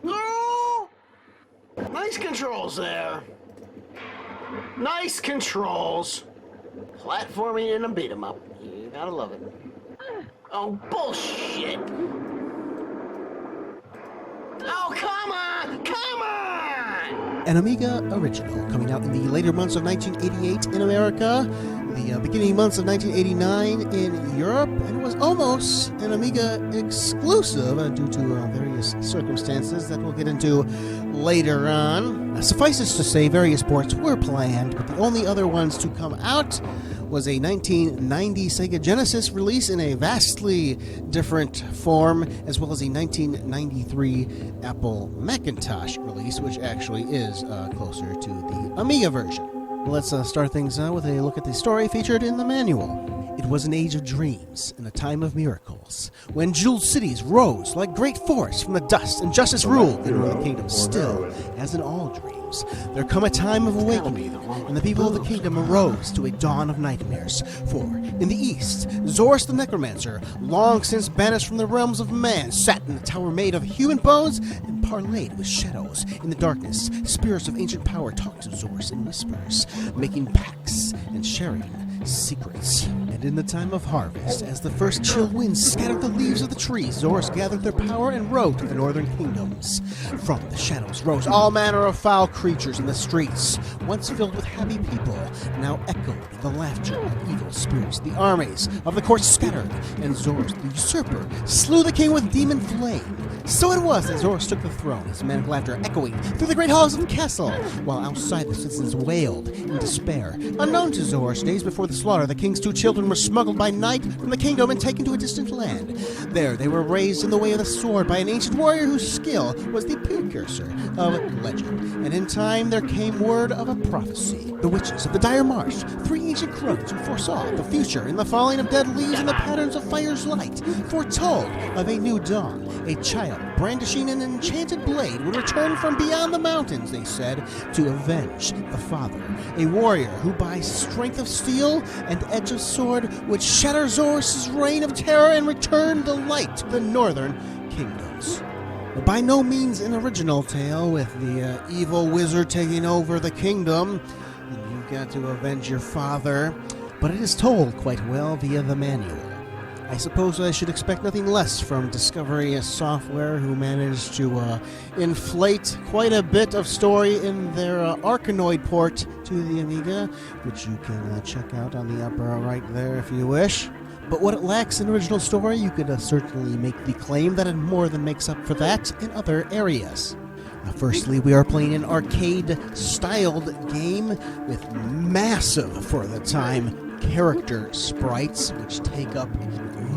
No! Nice controls there. Nice controls. Platforming in a beat 'em up. You gotta love it. Oh, bullshit! Oh, come on! Come on! An Amiga original coming out in the later months of 1988 in America, the beginning months of 1989 in Europe, and it was almost an Amiga exclusive due to various circumstances that we'll get into later on. Suffice it to say, various ports were planned, but the only other ones to come out was a 1990 Sega Genesis release in a vastly different form, as well as a 1993 Apple Macintosh release, which actually is closer to the Amiga version. Let's start things out with a look at the story featured in the manual. It was an age of dreams and a time of miracles, when jeweled cities rose like great forests from the dust, and justice ruled in the kingdom still, as in all dreams. There come a time of awakening, and the people of the kingdom arose to a dawn of nightmares. For, in the east, Zorus the Necromancer, long since banished from the realms of man, sat in a tower made of human bones and parlayed with shadows. In the darkness, spirits of ancient power talked to Zorus in whispers, making pacts and sharing secrets. And in the time of harvest, as the first chill winds scattered the leaves of the trees, Zorus gathered their power and rode to the northern kingdoms. From the shadows rose all manner of foul creatures in the streets, once filled with happy people, now echoed the laughter of evil spirits. The armies of the court scattered, and Zorus the usurper slew the king with demon flame. So it was that Zorus took the throne, his manic laughter echoing through the great halls of the castle, while outside the citizens wailed in despair. Unknown to Zorus, days before the slaughter, the king's two children were smuggled by night from the kingdom and taken to a distant land. There they were raised in the way of the sword by an ancient warrior whose skill was the precursor of legend. And in time there came word of a prophecy. The witches of the dire marsh, three ancient crones who foresaw the future in the falling of dead leaves and the patterns of fire's light, foretold of a new dawn. A child brandishing an enchanted blade would return from beyond the mountains, they said, to avenge the father. A warrior who by strength of steel and edge of sword would shatter Zorus' reign of terror and return the light to the northern kingdoms. By no means an original tale, with the evil wizard taking over the kingdom, and you've got to avenge your father, but it is told quite well via the manual. I suppose I should expect nothing less from Discovery Software, who managed to inflate quite a bit of story in their Arkanoid port to the Amiga, which you can check out on the upper right there if you wish. But what it lacks in original story, you could certainly make the claim that it more than makes up for that in other areas. Firstly, we are playing an arcade-styled game with massive, for the time, character sprites, which take up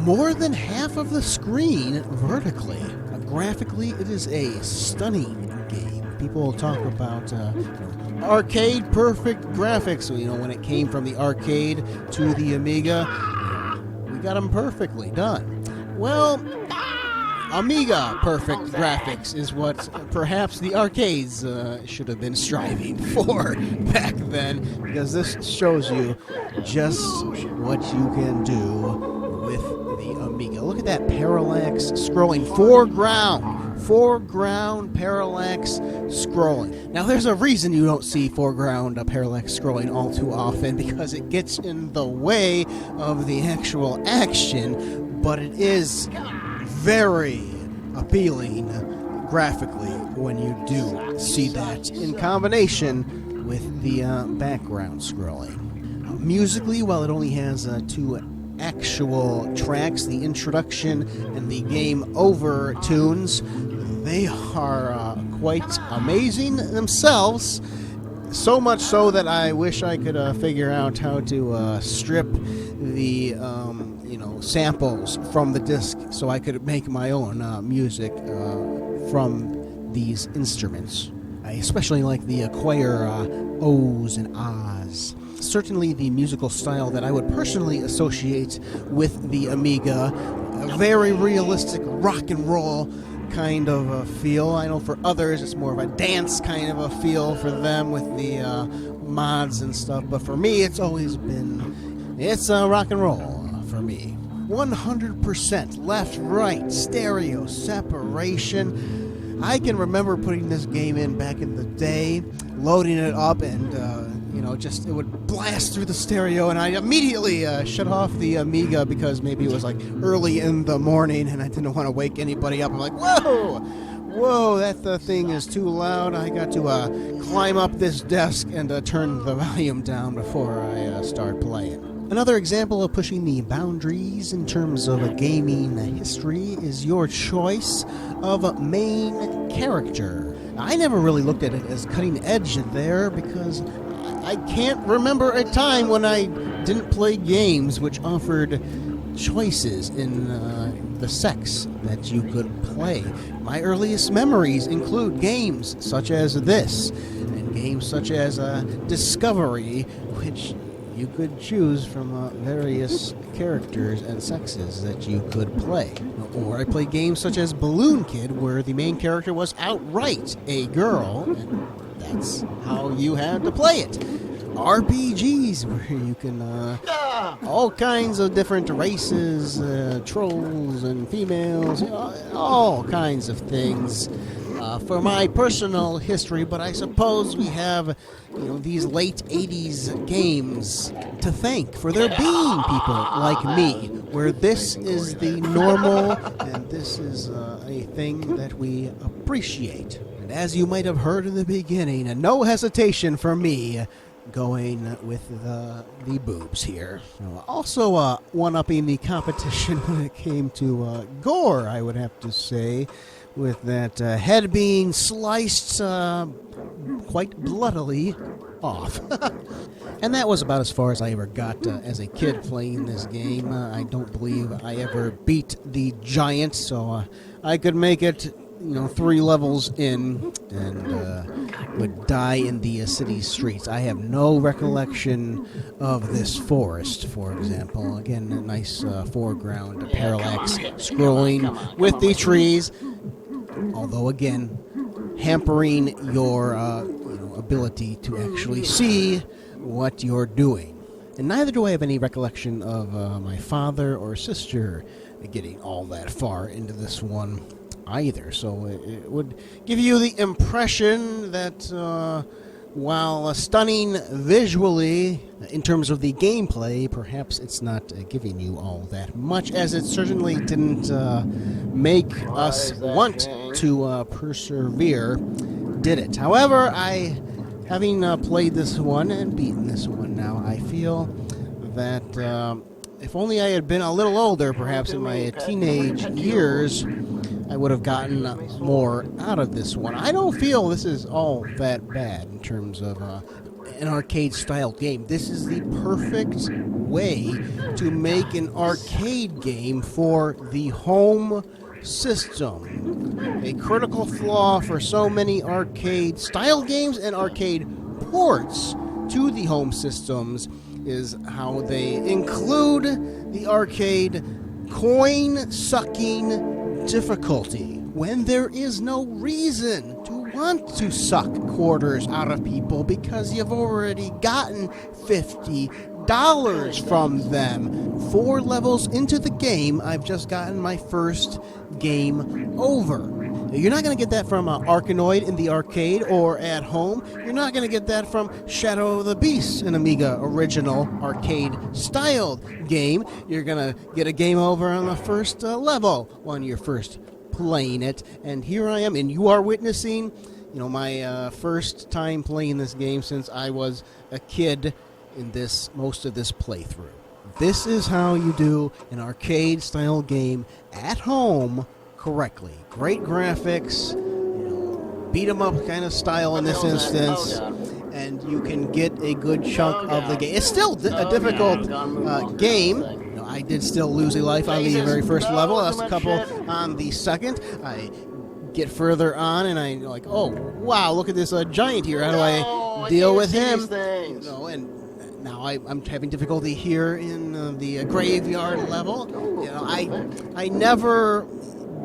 more than half of the screen vertically. Graphically, it is a stunning game. People talk about arcade perfect graphics. So, when it came from the arcade to the Amiga, we got them perfectly done. Well, Amiga perfect graphics is what perhaps the arcades should have been striving for back then, because this shows you just what you can do with the Amiga. Look at that parallax scrolling. Foreground parallax scrolling. Now, there's a reason you don't see foreground parallax scrolling all too often, because it gets in the way of the actual action, but it is very appealing graphically when you do see that in combination with the background scrolling. Musically, while it only has two actual tracks, the introduction and the game over tunes, they are quite amazing themselves. So much so that I wish I could figure out how to strip the samples from the disc so I could make my own music from these instruments. I especially like the choir O's and Ahs. Certainly the musical style that I would personally associate with the Amiga, a very realistic rock and roll kind of a feel. I know for others it's more of a dance kind of a feel for them with the mods and stuff, but for me it's always been, it's rock and roll for me. 100% left-right stereo separation. I can remember putting this game in back in the day, loading it up, and it would blast through the stereo, and I immediately shut off the Amiga because maybe it was like early in the morning, and I didn't want to wake anybody up. I'm like, whoa, that thing is too loud. I got to climb up this desk and turn the volume down before I start playing. Another example of pushing the boundaries in terms of a gaming history is your choice of a main character. I never really looked at it as cutting edge there because I can't remember a time when I didn't play games which offered choices in the sex that you could play. My earliest memories include games such as this, and games such as Discovery, which you could choose from various characters and sexes that you could play. Or I played games such as Balloon Kid, where the main character was outright a girl, and that's how you had to play it. RPGs, where you can all kinds of different races, trolls and females, all kinds of things. For my personal history, but I suppose we have these late 80s games to thank for there being people like me, where this is the normal and this is a thing that we appreciate. And as you might have heard in the beginning, no hesitation for me going with the boobs here. Also one-upping the competition when it came to gore, I would have to say, with that head being sliced quite bloodily off. And that was about as far as I ever got as a kid playing this game. I don't believe I ever beat the giant, so I could make it 3 levels in and would die in the city streets. I have no recollection of this forest, for example. Again, a nice foreground, parallax scrolling with the trees. Although, again, hampering your ability to actually see what you're doing. And neither do I have any recollection of my father or sister getting all that far into this one either. So it would give you the impression that while stunning visually in terms of the gameplay, perhaps it's not giving you all that much, as it certainly didn't make us want to persevere, did it? However, having played this one and beaten this one now, I feel that if only I had been a little older, perhaps in my teenage years, I would have gotten more out of this one. I don't feel this is all that bad in terms of an arcade-style game. This is the perfect way to make an arcade game for the home system. A critical flaw for so many arcade-style games and arcade ports to the home systems is how they include the arcade coin-sucking difficulty when there is no reason to want to suck quarters out of people because you've already gotten $50 from them. 4 levels into the game, I've just gotten my first game over. You're not going to get that from Arkanoid in the arcade or at home. You're not going to get that from Shadow of the Beast, an Amiga original arcade-styled game. You're going to get a game over on the first level when you're first playing it. And here I am, and you are witnessing, my first time playing this game since I was a kid in most of this playthrough. This is how you do an arcade-style game at home correctly. Great graphics, beat 'em up kind of style in this instance, and you can get a good chunk of the game. It's still a difficult game. I did still lose a life on the very first level. I lost a couple on the second. I get further on, and I'm like, oh wow, look at this giant here. How do I deal with him? And now I'm having difficulty here in the graveyard level. I never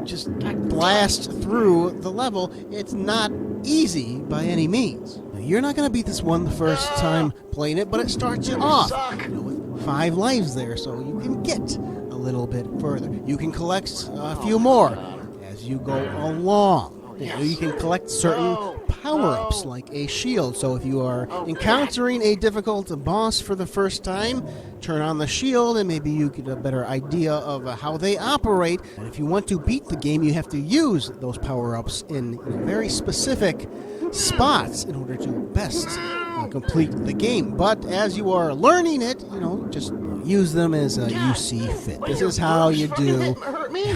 just blast through the level. It's not easy by any means. Now, you're not going to beat this one the first time playing it, but it starts you off with 5 lives there, so you can get a little bit further. You can collect a few more as you go along. You can collect certain power-ups, like a shield. So if you are encountering a difficult boss for the first time, turn on the shield and maybe you get a better idea of how they operate. And if you want to beat the game, you have to use those power-ups in very specific spots in order to best complete the game. But as you are learning it, just use them as you see fit. This is how you do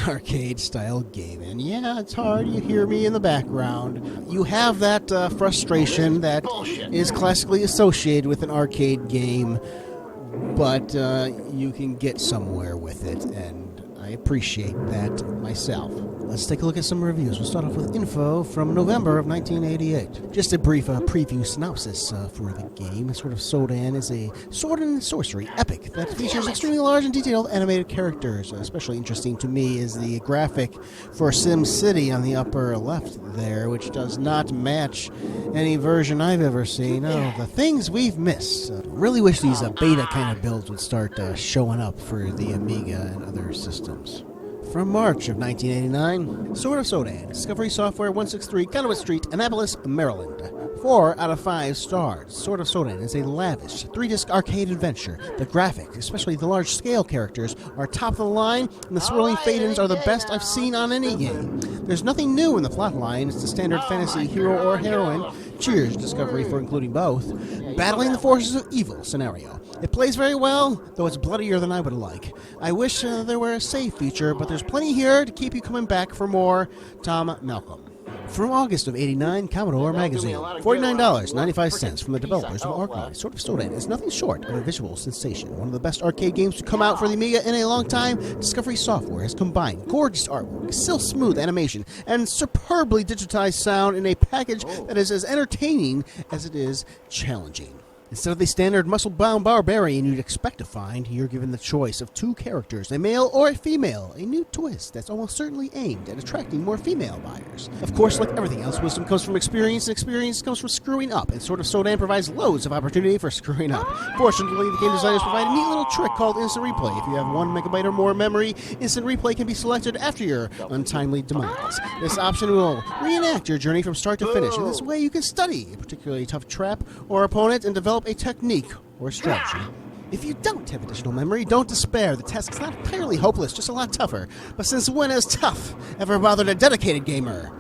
arcade-style gaming. Yeah, it's hard. You hear me in the background. You have that frustration that is classically associated with an arcade game, but you can get somewhere with it, and I appreciate that myself. Let's take a look at some reviews. We'll start off with info from November of 1988. Just a brief preview synopsis for the game. Sort of Sodan is a sword and sorcery epic that features extremely large and detailed animated characters. Especially interesting to me is the graphic for Sim City on the upper left there, which does not match any version I've ever seen. Oh, the things we've missed. Really wish these beta kind of builds would start showing up for the Amiga and other systems. From March of 1989, Sword of Sodan, Discovery Software 163, Conduit Street, Annapolis, Maryland. 4 out of 5 stars. Sword of Sodan is a lavish 3-disc arcade adventure. The graphics, especially the large-scale characters, are top of the line, and the swirling fade-ins are the best I've seen on any game. There's nothing new in the plot line. It's the standard fantasy hero or heroine. Cheers, Discovery, for including both. Battling the forces of evil scenario. It plays very well, though it's bloodier than I would like. I wish there were a save feature, but there's plenty here to keep you coming back for more. Tom Malcolm. From August of '89, Commodore Magazine. $49.95 from the developers of Arcade. Sword of Sodan is nothing short of a visual sensation. One of the best arcade games to come out for the Amiga in a long time, Discovery Software has combined gorgeous artwork, still smooth animation, and superbly digitized sound in a package that is as entertaining as it is challenging. Instead of the standard muscle-bound barbarian you'd expect to find, you're given the choice of 2 characters, a male or a female, a new twist that's almost certainly aimed at attracting more female buyers. Of course, like everything else, wisdom comes from experience, and experience comes from screwing up, and Sword of Sodan provides loads of opportunity for screwing up. Fortunately, the game designers provide a neat little trick called Instant Replay. If you have 1 megabyte or more memory, Instant Replay can be selected after your untimely demise. This option will reenact your journey from start to finish. In this way, you can study a particularly tough trap or opponent and develop a technique or strategy. If you don't have additional memory, don't despair. The task is not entirely hopeless, just a lot tougher. But since when has tough ever bothered a dedicated gamer?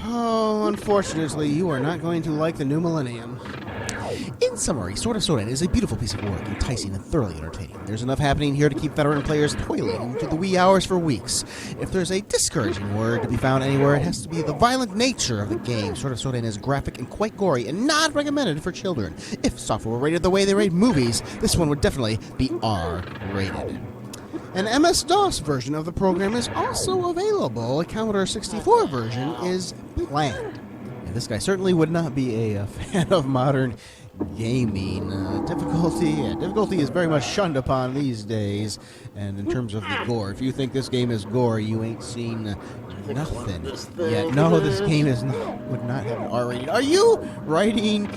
Oh, unfortunately, you are not going to like the new millennium. In summary, Sword of Sodan is a beautiful piece of work, enticing and thoroughly entertaining. There's enough happening here to keep veteran players toiling into the wee hours for weeks. If there's a discouraging word to be found anywhere, it has to be the violent nature of the game. Sword of Sodan is graphic and quite gory, and not recommended for children. If software were rated the way they rate movies, this one would definitely be R-rated. An MS-DOS version of the program is also available. A Commodore 64 version is planned. And this guy certainly would not be a fan of modern gaming. Difficulty is very much shunned upon these days. And in terms of the gore, if you think this game is gore, you ain't seen nothing yet. No, this game would not have an R rating. Are you writing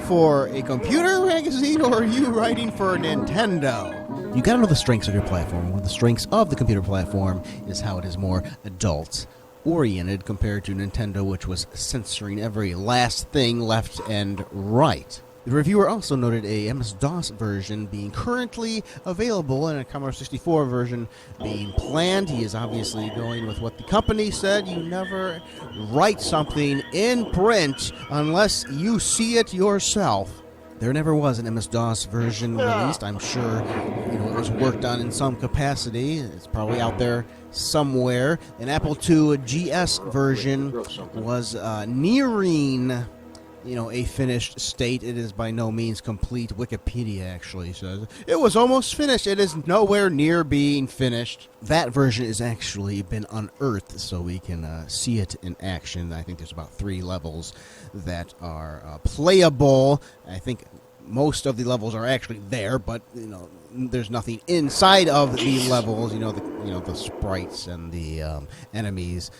for a computer magazine, or are you writing for Nintendo? You gotta know the strengths of your platform. One of the strengths of the computer platform is how it is more adult-oriented compared to Nintendo, which was censoring every last thing left and right. The reviewer also noted a MS-DOS version being currently available and a Commodore 64 version being planned. He is obviously going with what the company said. You never write something in print unless you see it yourself. There never was an MS-DOS version released. I'm sure it was worked on in some capacity. It's probably out there somewhere. An Apple II GS version was nearing a finished state. It is by no means complete. Wikipedia actually says it was almost finished. It is nowhere near being finished. That version has actually been unearthed, so we can see it in action. I think there's about 3 levels that are playable. I think most of the levels are actually there, but there's nothing inside of the levels. The sprites and the enemies.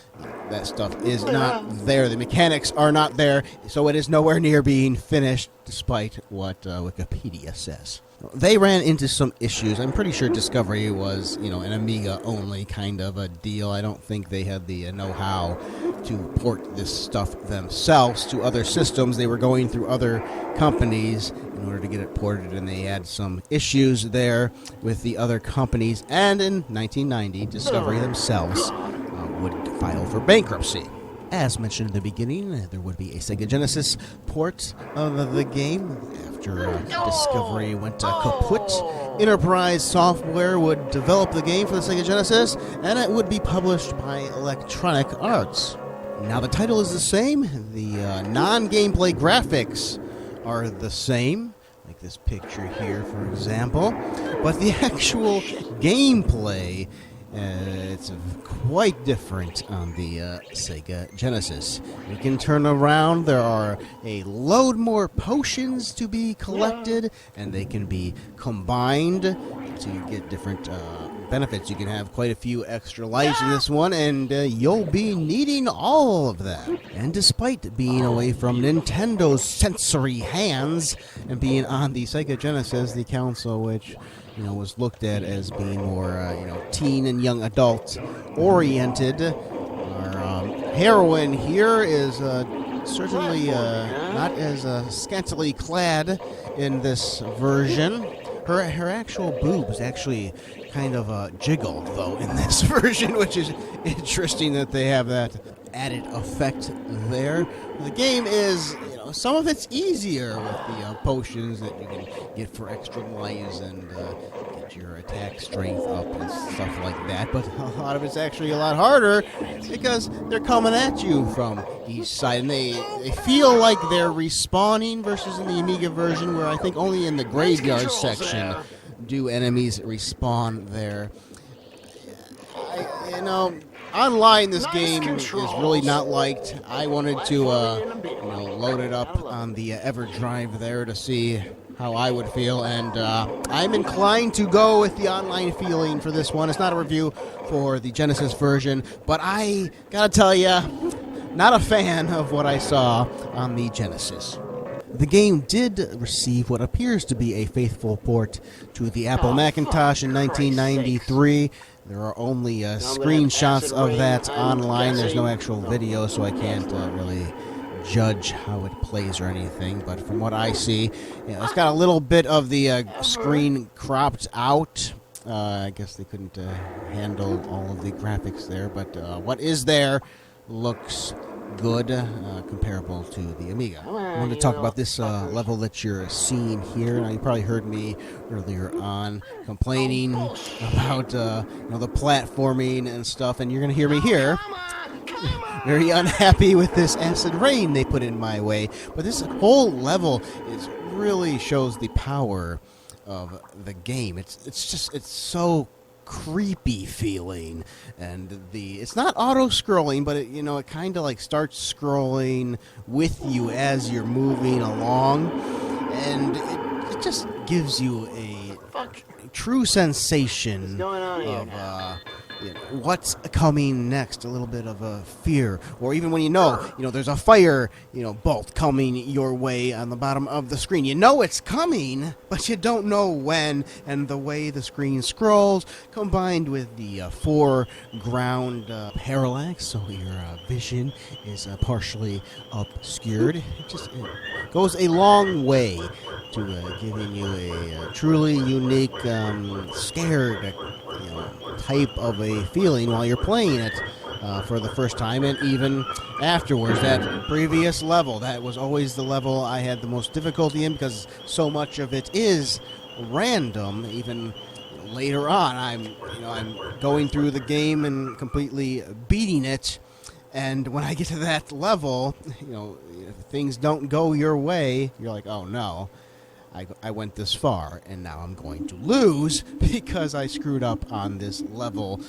That stuff is not there. The mechanics are not there, so it is nowhere near being finished, despite what Wikipedia says. They ran into some issues. I'm pretty sure Discovery was, an Amiga-only kind of a deal. I don't think they had the know-how to port this stuff themselves to other systems. They were going through other companies in order to get it ported, and they had some issues there with the other companies. And in 1990, Discovery themselves would file for bankruptcy. As mentioned in the beginning, there would be a Sega Genesis port of the game. After Discovery went kaput, Enterprise Software would develop the game for the Sega Genesis, and it would be published by Electronic Arts. Now, the title is the same. The non-gameplay graphics are the same, like this picture here, for example. But the actual gameplay, it's quite different on the Sega Genesis. You can turn around. There are a load more potions to be collected, and they can be combined to get different benefits. You can have quite a few extra lives in this one, and you'll be needing all of them. And despite being away from Nintendo's sensory hands and being on the Sega Genesis, the console which was looked at as being more, teen and young adult oriented. Our heroine here is certainly not as scantily clad in this version. Her actual boobs actually kind of jiggle, though, in this version, which is interesting that they have that added effect there. The game is, some of it's easier with the potions that you can get for extra lives and get your attack strength up and stuff like that. But a lot of it's actually a lot harder because they're coming at you from each side, and they feel like they're respawning versus in the Amiga version, where I think only in the graveyard section do enemies respawn there. Online, this game is really not liked. I wanted to, load it up on the EverDrive there to see how I would feel, and I'm inclined to go with the online feeling for this one. It's not a review for the Genesis version, but I gotta tell ya, not a fan of what I saw on the Genesis. The game did receive what appears to be a faithful port to the Apple Macintosh in 1993. There are only screenshots of that online. There's no actual video, so I can't really judge how it plays or anything. But from what I see, it's got a little bit of the screen cropped out. I guess they couldn't handle all of the graphics there, but what is there looks good, comparable to the Amiga. I wanted to talk about this level that you're seeing here. Now, you probably heard me earlier on complaining about the platforming and stuff, and you're going to hear me here very unhappy with this acid rain they put in my way. But this whole level really shows the power of the game. It's so creepy feeling, and it's not auto-scrolling, but it kind of like starts scrolling with you as you're moving along, and it just gives you a true sensation of what's coming next, a little bit of a fear, or even when there's a fire bolt coming your way on the bottom of the screen. It's coming, but you don't know when, and the way the screen scrolls, combined with the foreground parallax, so your vision is partially obscured. It goes a long way to giving you a truly unique, scared type of a feeling while you're playing it for the first time, and even afterwards. That previous level, that was always the level I had the most difficulty in, because so much of it is random. Even later on, I'm going through the game and completely beating it, and when I get to that level, if things don't go your way, you're like, oh no, I went this far, and now I'm going to lose because I screwed up on this level,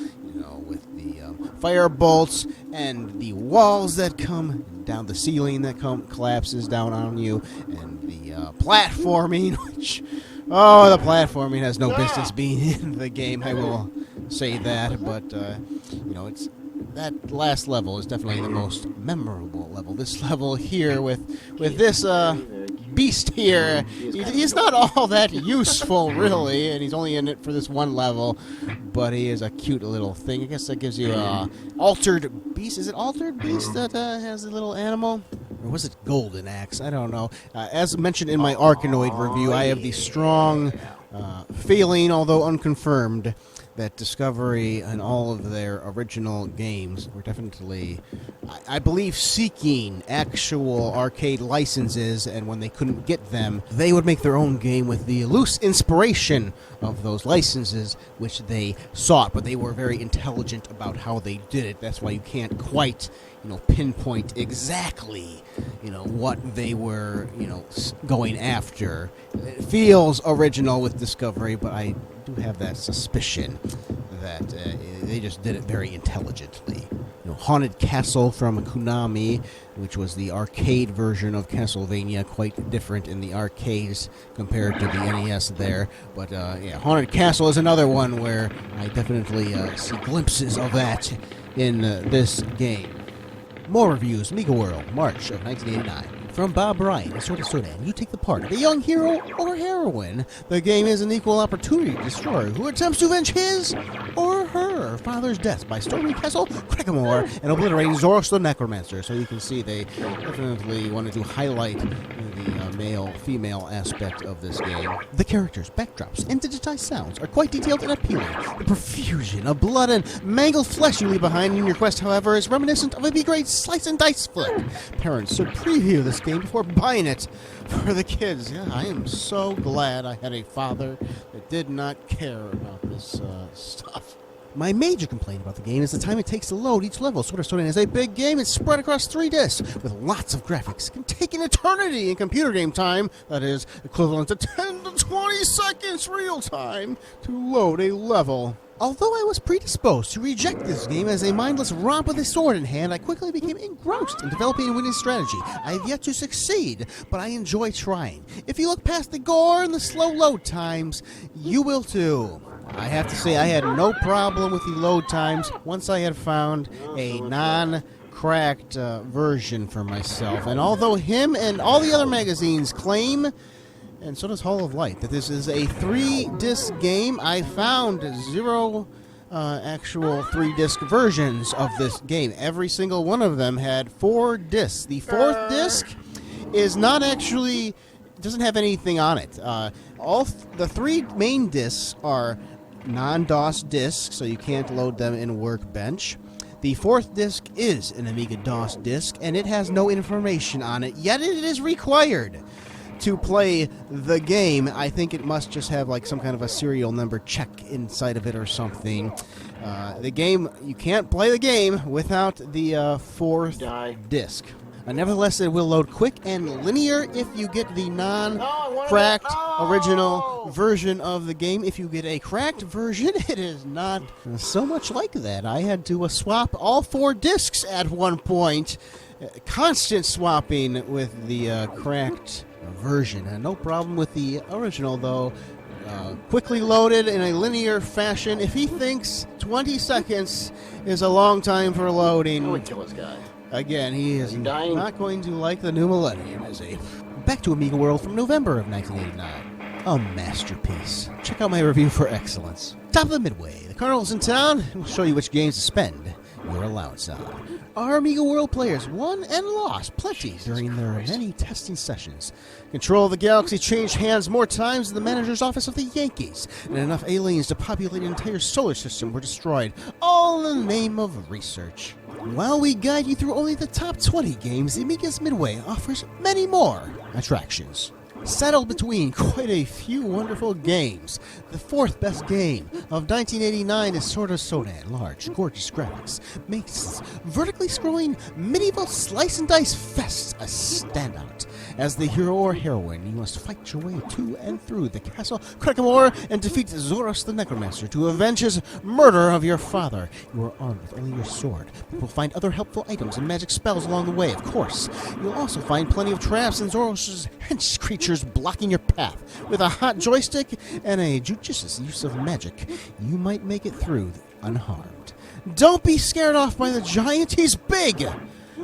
with the fire bolts and the walls that come down, the ceiling that collapses down on you, and the platforming, which, the platforming has no business being in the game, I will say that, but, it's that last level is definitely the most memorable level. This level here with this beast here. He's not all that useful, really, and he's only in it for this one level, but he is a cute little thing. I guess that gives you a altered beast. Is it altered beast that has a little animal? Or was it golden axe? I don't know. As mentioned in my Arkanoid review, I have the strong feeling, although unconfirmed, that Discovery and all of their original games were definitely, I believe, seeking actual arcade licenses, and when they couldn't get them, they would make their own game with the loose inspiration of those licenses which they sought, but they were very intelligent about how they did it. That's why you can't quite, pinpoint exactly, what they were, going after. It feels original with Discovery, but I do have that suspicion that they just did it very intelligently. Haunted Castle from Konami, which was the arcade version of Castlevania, quite different in the arcades compared to the NES there. But Haunted Castle is another one where I definitely see glimpses of that in this game. More reviews, Amiga World, March of 1989. From Bob Ryan and Sodan, you take the part of a young hero or heroine. The game is an equal opportunity destroyer who attempts to avenge his or her father's death by storming Castle Crackamore and obliterating Zoros the Necromancer. So you can see they definitely wanted to highlight the male-female aspect of this game. The characters, backdrops, and digitized sounds are quite detailed and appealing. The profusion of blood and mangled flesh you leave behind in your quest, however, is reminiscent of a B-grade slice and dice flick. Parents should preview this game before buying it for the kids. Yeah, I am so glad I had a father that did not care about this stuff. My major complaint about the game is the time it takes to load each level. Sodan is a big game. It's spread across 3 discs with lots of graphics. It can take an eternity in computer game time, that is equivalent to 10 to 20 seconds real time, to load a level. Although I was predisposed to reject this game as a mindless romp with a sword in hand, I quickly became engrossed in developing a winning strategy. I have yet to succeed, but I enjoy trying. If you look past the gore and the slow load times, you will too. I have to say I had no problem with the load times once I had found a non-cracked version for myself. And although him and all the other magazines claim, and so does Hall of Light, that this is a 3-disc game, I found 0 actual 3-disc versions of this game. Every single one of them had 4 discs. The 4th disc is not actually, doesn't have anything on it. The 3 main discs are non-DOS discs, so you can't load them in Workbench. The 4th disc is an Amiga DOS disc, and it has no information on it, yet it is required to play the game. I think it must just have like some kind of a serial number check inside of it or something. The game, you can't play the game without the 4th disc. Nevertheless, it will load quick and linear if you get the non-cracked original version of the game. If you get a cracked version, it is not so much like that. I had to swap all 4 discs at one point. Constant swapping with the cracked version. No problem with the original, though. Quickly loaded in a linear fashion. If he thinks 20 seconds is a long time for loading, I would kill this guy. Again, he is not going to like the new millennium, is he? Back to Amiga World from November of 1989. A masterpiece. Check out my review for excellence. Top of the midway. The Colonel's in town, and we'll show you which games to spend your allowance on. Our Amiga World players won and lost plenty during their many testing sessions. Control of the Galaxy changed hands more times than the manager's office of the Yankees, and enough aliens to populate an entire solar system were destroyed, all in the name of research. While we guide you through only the top 20 games, the Amiga's Midway offers many more attractions. Settled between quite a few wonderful games. The 4th best game of 1989 is Sodan. Large, gorgeous graphics makes vertically scrolling medieval slice and dice fest a standout. As the hero or heroine, you must fight your way to and through the castle Crackamore and defeat Zoros the Necromancer to avenge his murder of your father. You are armed with only your sword, but will find other helpful items and magic spells along the way, of course. You'll also find plenty of traps and Zoros' hench creatures blocking your path. With a hot joystick and a judicious use of magic, you might make it through unharmed. Don't be scared off by the giant, he's big,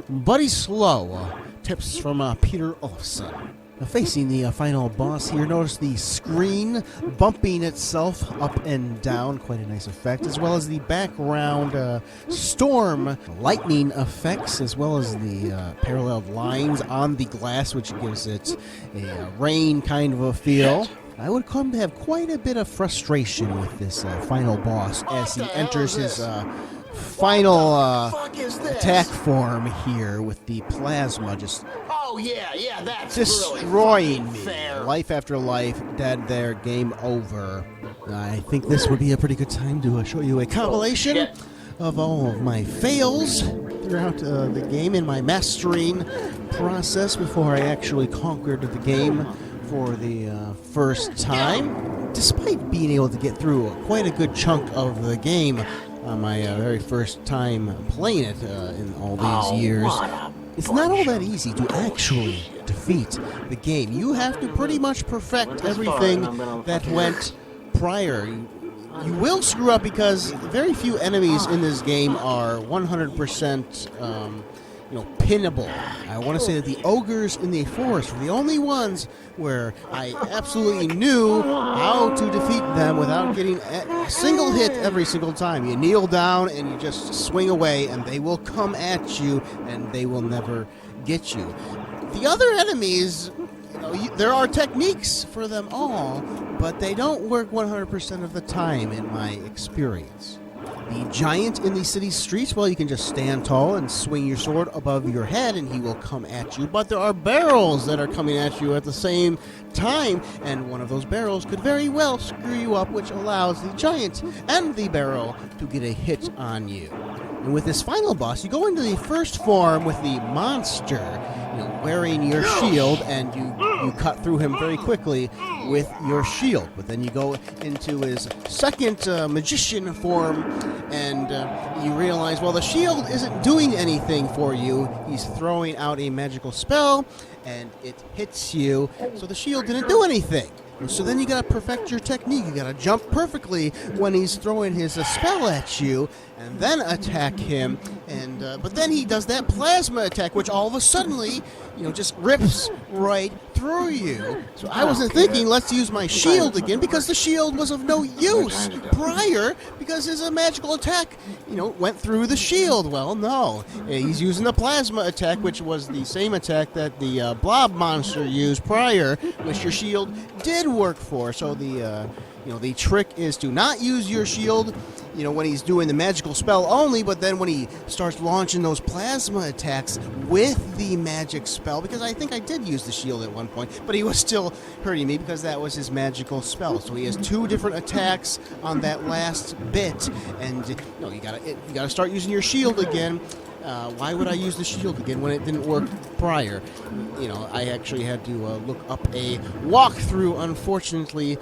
but he's slow. Tips from Peter Olofsson. Facing the final boss here, notice the screen bumping itself up and down, quite a nice effect, as well as the background storm lightning effects, as well as the paralleled lines on the glass, which gives it a rain kind of a feel. I would come to have quite a bit of frustration with this final boss as he enters his final attack form here with the plasma just that's destroying really me. fair. Life after life, dead there, game over. I think this would be a pretty good time to show you a compilation of all of my fails throughout the game in my mastering process before I actually conquered the game for the first time. Despite being able to get through quite a good chunk of the game on my very first time playing it in all these years, it's not all that easy to actually defeat the game. You have to pretty much perfect everything that went prior. You will screw up because very few enemies in this game are 100% pinnable. I want to say that the ogres in the forest were the only ones where I absolutely knew how to defeat them without getting a single hit every single time. You kneel down and you just swing away and they will come at you and they will never get you. The other enemies, there are techniques for them all, but they don't work 100% of the time in my experience. The giant in the city streets, well, you can just stand tall and swing your sword above your head and he will come at you. But there are barrels that are coming at you at the same time, and one of those barrels could very well screw you up, which allows the giant and the barrel to get a hit on you. And with this final boss, you go into the first form with the monster, wearing your shield, and you cut through him very quickly with your shield. But then you go into his second magician form, and you realize, well, the shield isn't doing anything for you. He's throwing out a magical spell, and it hits you, so the shield didn't do anything. So then you gotta perfect your technique. You gotta jump perfectly when he's throwing his spell at you, and then attack him. And but then he does that plasma attack, which all of a sudden, just rips right through you. So I wasn't thinking, let's use my shield again, because the shield was of no use prior, because his magical attack, went through the shield. Well, no, he's using the plasma attack, which was the same attack that the blob monster used prior, which your shield did work for. So the trick is to not use your shield, when he's doing the magical spell only, but then when he starts launching those plasma attacks with the magic spell, because I think I did use the shield at one point, but he was still hurting me because that was his magical spell. So he has two different attacks on that last bit, and you gotta start using your shield again. Why would I use the shield again when it didn't work prior? I actually had to look up a walkthrough, unfortunately,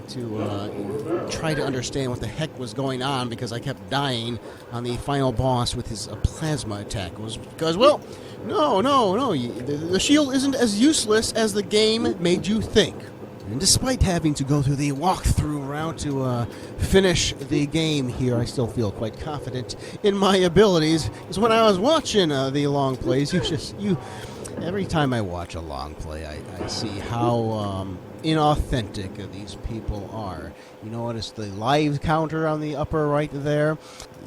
to try to understand what the heck was going on, because I kept dying on the final boss with his plasma attack. It was because, well, no, the shield isn't as useless as the game made you think. And despite having to go through the walkthrough route to finish the game here, I still feel quite confident in my abilities. Because when I was watching the Longplays, every time I watch a Longplay, I see how inauthentic these people are. You notice the live counter on the upper right there?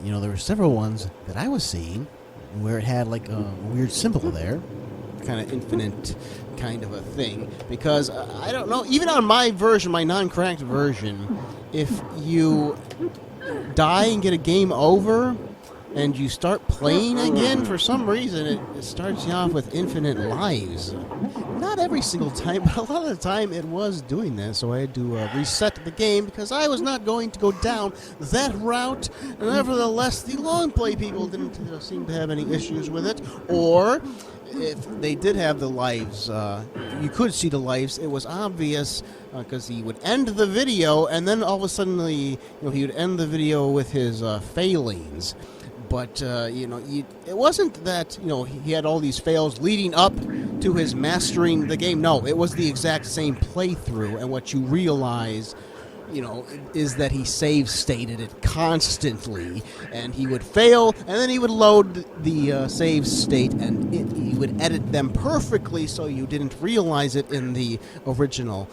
There were several ones that I was seeing where it had like a weird symbol there. Kind of infinite kind of a thing, because I don't know, even on my version, my non-cracked version, if you die and get a game over and you start playing again, for some reason it starts you off with infinite lives. Not every single time, but a lot of the time it was doing that, so I had to reset the game because I was not going to go down that route. Nevertheless, the long play people didn't seem to have any issues with it, or if they did have the lives, you could see the lives. It was obvious because he would end the video, and then all of a sudden, he would end the video with his failings. But it wasn't that he had all these fails leading up to his mastering the game. No, it was the exact same playthrough, and what you realize is that he save stated it constantly, and he would fail, and then he would load the save state, and he would edit them perfectly so you didn't realize it in the original.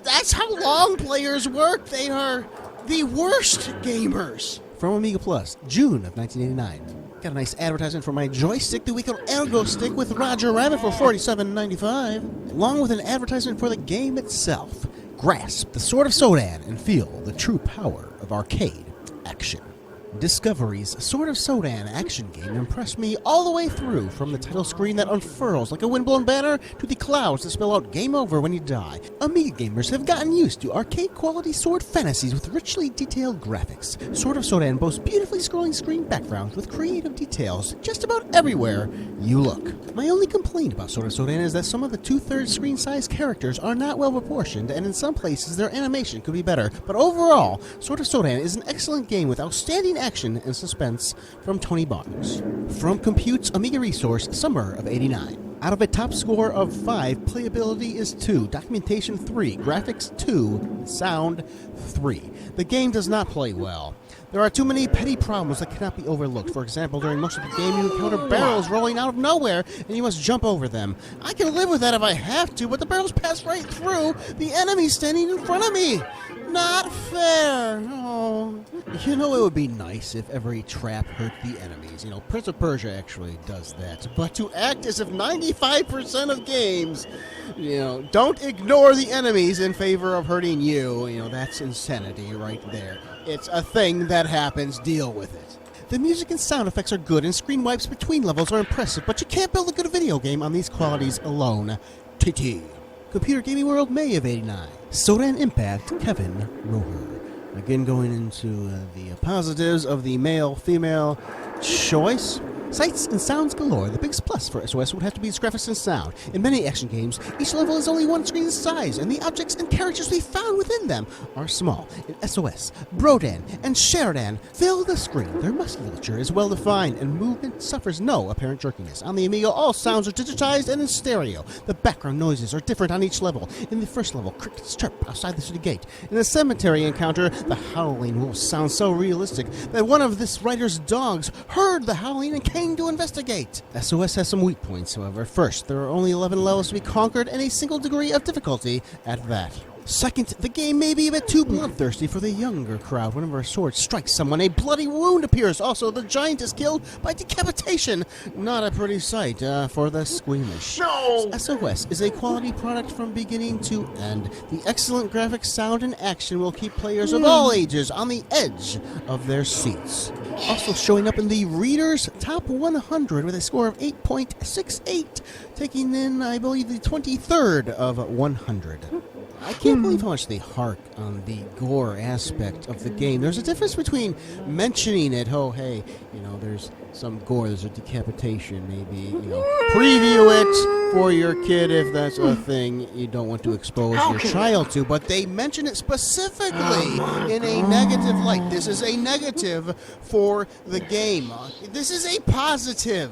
That's how long players work. They are the worst gamers. From Amiga Plus, June of 1989. Got a nice advertisement for my joystick, the Weekend Ergo Stick with Roger Rabbit for $47.95, along with an advertisement for the game itself. Grasp the Sword of Sodan and feel the true power of arcade action. Discovery's Sword of Sodan action game impressed me all the way through, from the title screen that unfurls like a windblown banner to the clouds that spell out game over when you die. Amiga gamers have gotten used to arcade-quality sword fantasies with richly detailed graphics. Sword of Sodan boasts beautifully scrolling screen backgrounds with creative details just about everywhere you look. My only complaint about Sword of Sodan is that some of the 2/3 screen size characters are not well proportioned, and in some places their animation could be better. But overall, Sword of Sodan is an excellent game with outstanding action and suspense from Tony Barnes. From Compute's Amiga Resource, summer of '89. Out of a top score of 5, playability is 2, documentation 3, graphics 2, sound 3. The game does not play well. There are too many petty problems that cannot be overlooked. For example, during most of the game, you encounter barrels rolling out of nowhere, and you must jump over them. I can live with that if I have to, but the barrels pass right through the enemy standing in front of me. Not fair. Oh. It would be nice if every trap hurt the enemies. Prince of Persia actually does that. But to act as if 95% of games, don't ignore the enemies in favor of hurting you, that's insanity right there. It's a thing that happens. Deal with it. The music and sound effects are good, and screen wipes between levels are impressive, but you can't build a good video game on these qualities alone. TT. Computer Gaming World, May of '89. Sodan Impact, Kevin Roher. Again, going into the positives of the male-female choice. Sights and sounds galore. The biggest plus for SOS would have to be its graphics and sound. In many action games, each level is only one screen size, and the objects and characters we found within them are small. In SOS, Brodan and Sheridan fill the screen. Their musculature is well defined, and movement suffers no apparent jerkiness. On the Amiga, all sounds are digitized and in stereo. The background noises are different on each level. In the first level, crickets chirp outside the city gate. In the cemetery encounter, the howling wolf sounds so realistic that one of this writer's dogs heard the howling and came to investigate. SOS has some weak points, however. First, there are only 11 levels to be conquered and a single degree of difficulty at that. Second, the game may be a bit too bloodthirsty for the younger crowd. Whenever a sword strikes someone, a bloody wound appears. Also, the giant is killed by decapitation. Not a pretty sight for the squeamish. No! SOS is a quality product from beginning to end. The excellent graphics, sound, and action will keep players of all ages on the edge of their seats. Also showing up in the Reader's Top 100 with a score of 8.68, taking in, I believe, the 23rd of 100. I can't believe how much they hark on the gore aspect of the game. There's a difference between mentioning it, there's some gore, there's a decapitation, maybe, preview it for your kid if that's a thing you don't want to expose your child to, but they mention it specifically in a negative light. This is a negative for the game. This is a positive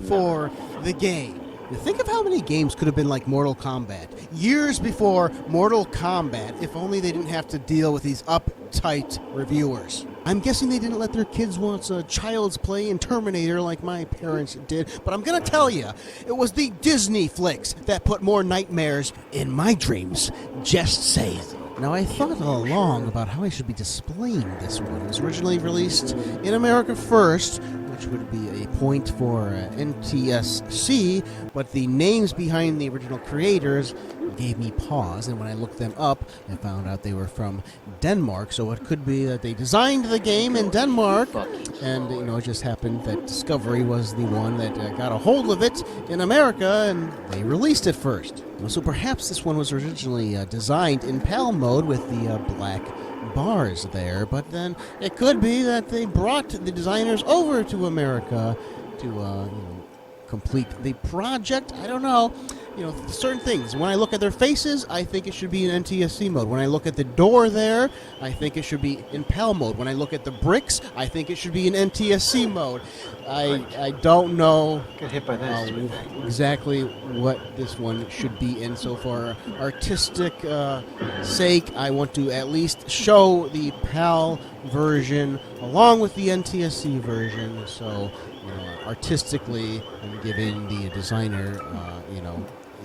for the game. Think of how many games could have been like Mortal Kombat. Years before Mortal Kombat, if only they didn't have to deal with these uptight reviewers. I'm guessing they didn't let their kids watch Child's Play and Terminator like my parents did, but I'm gonna tell you, it was the Disney flicks that put more nightmares in my dreams. Just saying. Now, I thought all along about how I should be displaying this one. It was originally released in America first, which would be a point for NTSC, but the names behind the original creators gave me pause, and when I looked them up, I found out they were from Denmark, so it could be that they designed the game in Denmark, and, it just happened that Discovery was the one that got a hold of it in America, and they released it first. So perhaps this one was originally designed in PAL mode with the black bars there, but then it could be that they brought the designers over to America to, complete the project. I don't know. You know, certain things. When I look at their faces, I think it should be in NTSC mode. When I look at the door there, I think it should be in PAL mode. When I look at the bricks, I think it should be in NTSC mode. I don't know Get hit by this. exactly what this one should be in. So for artistic sake, I want to at least show the PAL version along with the NTSC version. So, you know, artistically, I'm giving the designer,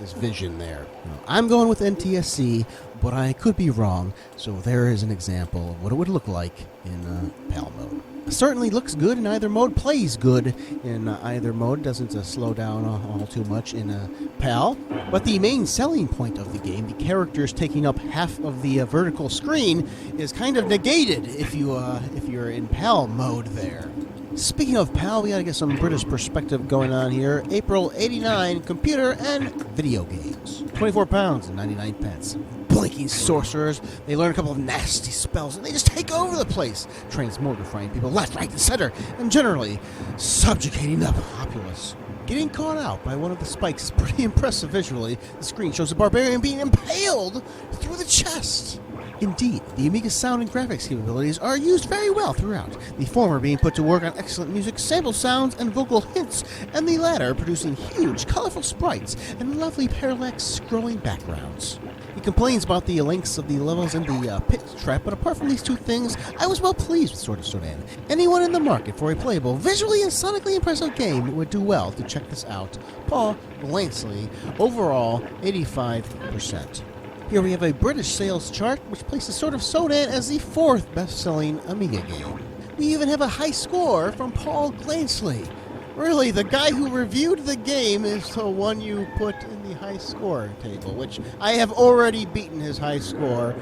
his vision there. You know, I'm going with NTSC, but I could be wrong. So there is an example of what it would look like in PAL mode. Certainly looks good in either mode, plays good in either mode, doesn't slow down all too much in PAL. But the main selling point of the game, the characters taking up half of the vertical screen, is kind of negated if you're in PAL mode there. Speaking of PAL, we gotta get some British perspective going on here. April '89, computer and video games. £24.99. Blinking sorcerers. They learn a couple of nasty spells and they just take over the place. Transmogrifying people left, right, and center, and generally subjugating the populace. Getting caught out by one of the spikes is pretty impressive visually. The screen shows a barbarian being impaled through the chest. Indeed, the Amiga's sound and graphics capabilities are used very well throughout, the former being put to work on excellent music, sample sounds, and vocal hints, and the latter producing huge, colorful sprites and lovely parallax scrolling backgrounds. He complains about the lengths of the levels in the pit trap, but apart from these two things, I was well pleased with Sword of Sodan. Anyone in the market for a playable, visually and sonically impressive game would do well to check this out. Paul Lansley, overall 85%. Here we have a British sales chart, which places Sword of Sodan as the 4th best-selling Amiga game. We even have a high score from Paul Lansley. Really, the guy who reviewed the game is the one you put in the high score table, which I have already beaten his high score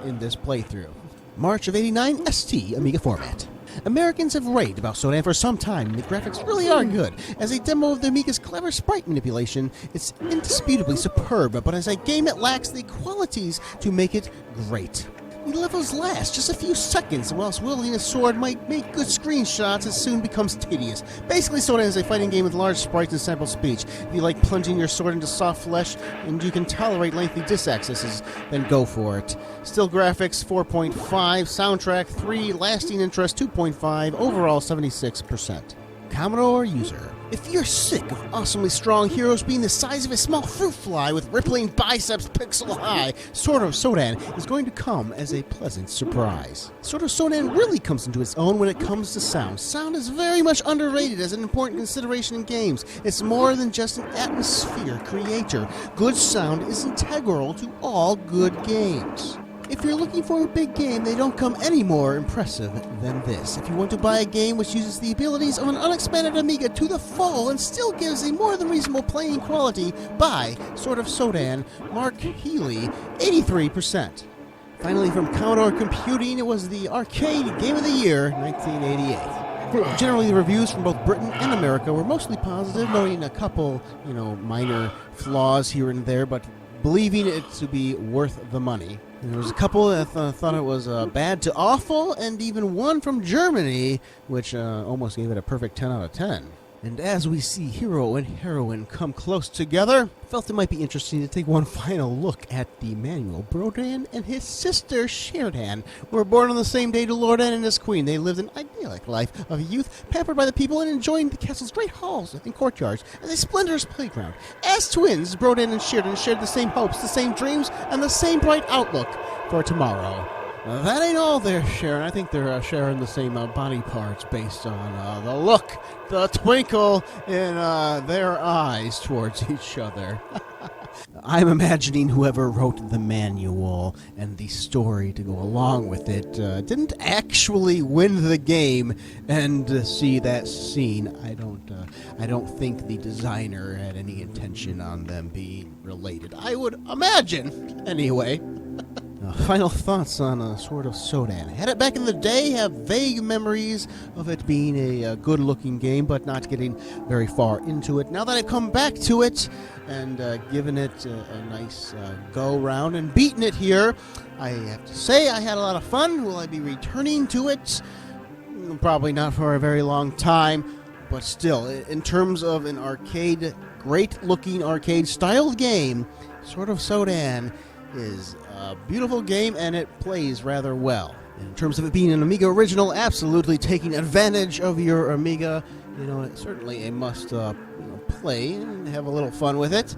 in this playthrough. March of '89, ST Amiga Format. Americans have raved about Sodan for some time, and the graphics really are good. As a demo of the Amiga's clever sprite manipulation, it's indisputably superb, but as a game it lacks the qualities to make it great. The levels last just a few seconds, and whilst wielding a sword might make good screenshots, it soon becomes tedious. Basically, Sodan is a fighting game with large sprites and sample speech. If you like plunging your sword into soft flesh and you can tolerate lengthy disk accesses, then go for it. Still graphics 4.5, soundtrack 3, lasting interest 2.5, overall 76%. Commodore user. If you're sick of awesomely strong heroes being the size of a small fruit fly with rippling biceps pixel high, Sword of Sodan is going to come as a pleasant surprise. Sword of Sodan really comes into its own when it comes to sound. Sound is very much underrated as an important consideration in games. It's more than just an atmosphere creator. Good sound is integral to all good games. If you're looking for a big game, they don't come any more impressive than this. If you want to buy a game which uses the abilities of an unexpanded Amiga to the full and still gives a more than reasonable playing quality, buy Sword of Sodan. Mark Healy, 83%. Finally, from Commodore Computing, it was the Arcade Game of the Year, 1988. Generally, the reviews from both Britain and America were mostly positive, noting a couple, minor flaws here and there, but believing it to be worth the money. And there was a couple that thought it was bad to awful, and even one from Germany, which almost gave it a perfect 10 out of 10. And as we see hero and heroine come close together, felt it might be interesting to take one final look at the manual. Brodan and his sister Sheridan were born on the same day to Lordan and his queen. They lived an idyllic life of youth, pampered by the people and enjoying the castle's great halls and courtyards and a splendorous playground. As twins, Brodan and Sheridan shared the same hopes, the same dreams, and the same bright outlook for tomorrow. That ain't all they're sharing. I think they're sharing the same body parts based on the look, the twinkle in their eyes towards each other. I'm imagining whoever wrote the manual and the story to go along with it didn't actually win the game and see that scene. I don't think the designer had any intention on them being related. I would imagine, anyway. Final thoughts on Sword of Sodan. Had it back in the day, have vague memories of it being a good-looking game, but not getting very far into it. Now that I've come back to it and given it a nice go-round and beaten it here, I have to say I had a lot of fun. Will I be returning to it? Probably not for a very long time. but still, in terms of an arcade, great-looking arcade-styled game, Sword of Sodan is a beautiful game, and it plays rather well. In terms of it being an Amiga original, absolutely taking advantage of your Amiga. It's certainly a must play and have a little fun with it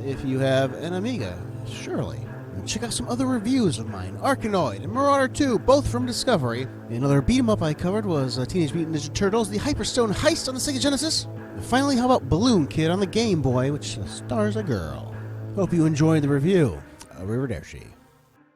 if you have an Amiga, surely. And check out some other reviews of mine, Arkanoid and Marauder 2, both from Discovery. Another beat-em-up I covered was Teenage Mutant Ninja Turtles, the Hyperstone Heist on the Sega Genesis. And finally, how about Balloon Kid on the Game Boy, which stars a girl. Hope you enjoyed the review. Arrivederci.